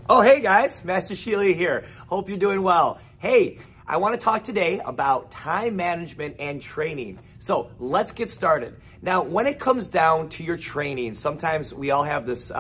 Oh, hey guys, Master Schiele here. Hope you're doing well. Hey, I want to talk today about time management and training. So let's get started. Now, when it comes down to your training, sometimes we all have this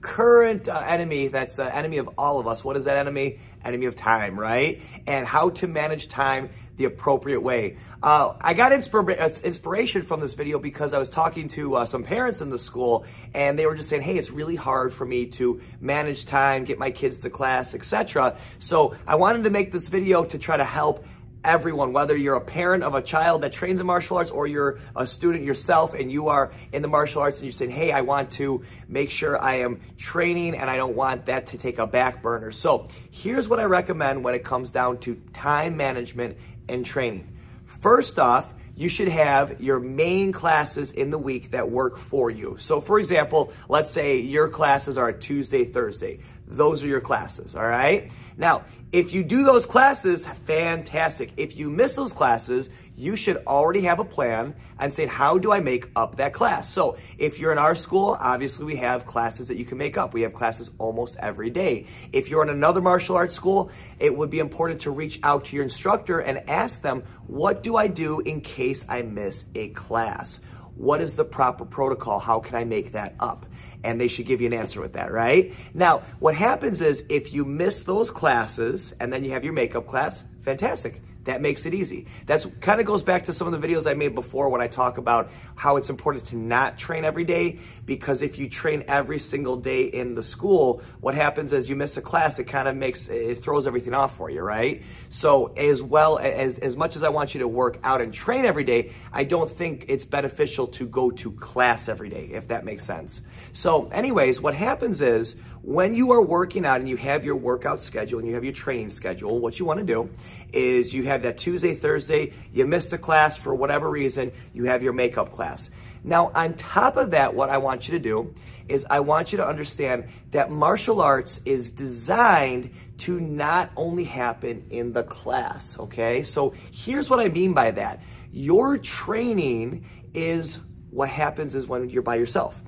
current enemy that's an enemy of all of us. What is that enemy? Enemy of time, right? And how to manage time the appropriate way. I got inspiration from this video because I was talking to some parents in the school, and they were just saying, hey, it's really hard for me to manage time, get my kids to class, etc. So I wanted to make this video to try to help everyone, whether you're a parent of a child that trains in martial arts or you're a student yourself and you are in the martial arts and you're saying, hey, I want to make sure I am training and I don't want that to take a back burner. So here's what I recommend when it comes down to time management and training. First off, you should have your main classes in the week that work for you. So for example, let's say your classes are Tuesday, Thursday. Those are your classes, all right? Now, if you do those classes, fantastic. If you miss those classes, you should already have a plan and say, how do I make up that class? So if you're in our school, obviously we have classes that you can make up. We have classes almost every day. If you're in another martial arts school, it would be important to reach out to your instructor and ask them, what do I do in case I miss a class? What is the proper protocol? How can I make that up? And they should give you an answer with that, right? Now, what happens is if you miss those classes and then you have your makeup class, fantastic. That makes it easy. That's kind of goes back to some of the videos I made before when I talk about how it's important to not train every day, because if you train every single day in the school, what happens is you miss a class, it throws everything off for you, right? So as much as I want you to work out and train every day, I don't think it's beneficial to go to class every day, if that makes sense. So anyways, what happens is when you are working out and you have your workout schedule and you have your training schedule, what you want to do is you have that Tuesday, Thursday, you missed a class for whatever reason, you have your makeup class. Now, on top of that, what I want you to do is I want you to understand that martial arts is designed to not only happen in the class, okay? So here's what I mean by that. Your training is what happens is when you're by yourself.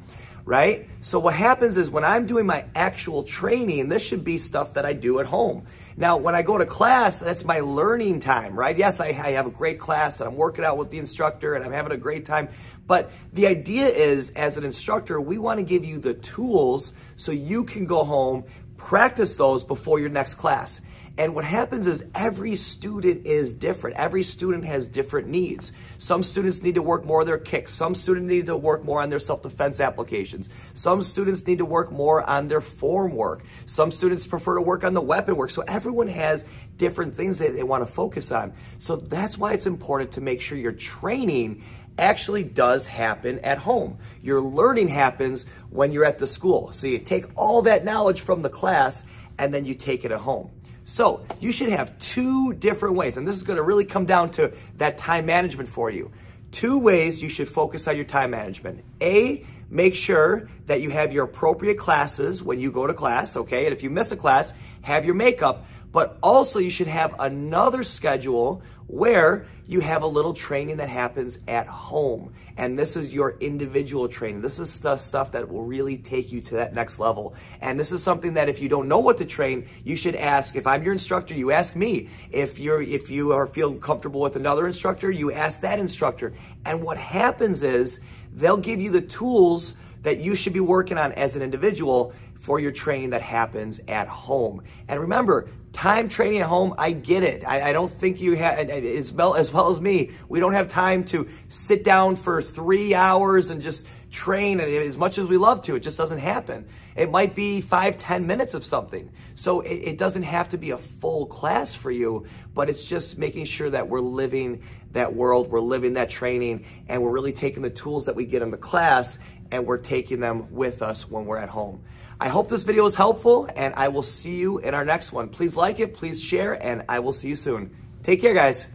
Right? So what happens is when I'm doing my actual training, this should be stuff that I do at home. Now, when I go to class, that's my learning time, right? Yes, I have a great class and I'm working out with the instructor and I'm having a great time. But the idea is, as an instructor, we want to give you the tools so you can go home, practice those before your next class. And what happens is every student is different. Every student has different needs. Some students need to work more on their kicks. Some students need to work more on their self-defense applications. Some students need to work more on their form work. Some students prefer to work on the weapon work. So everyone has different things that they want to focus on. So that's why it's important to make sure your training actually does happen at home. Your learning happens when you're at the school. So you take all that knowledge from the class and then you take it at home. So you should have two different ways, and this is going to really come down to that time management for you. Two ways you should focus on your time management. A, make sure that you have your appropriate classes when you go to class, okay? And if you miss a class, have your makeup. But also you should have another schedule where you have a little training that happens at home. And this is your individual training. This is stuff that will really take you to that next level. And this is something that if you don't know what to train, you should ask. If I'm your instructor, you ask me. If you feel comfortable with another instructor, you ask that instructor. And what happens is they'll give you the tools that you should be working on as an individual for your training that happens at home. And remember, time training at home, I get it. I don't think you have, as well as me, we don't have time to sit down for 3 hours and just train, and as much as we love to, it just doesn't happen. It might be 5-10 minutes of something. So it doesn't have to be a full class for you, but it's just making sure that we're living that world, we're living that training, and we're really taking the tools that we get in the class and we're taking them with us when we're at home. I hope this video was helpful, and I will see you in our next one. Please like it, please share, and I will see you soon. Take care, guys.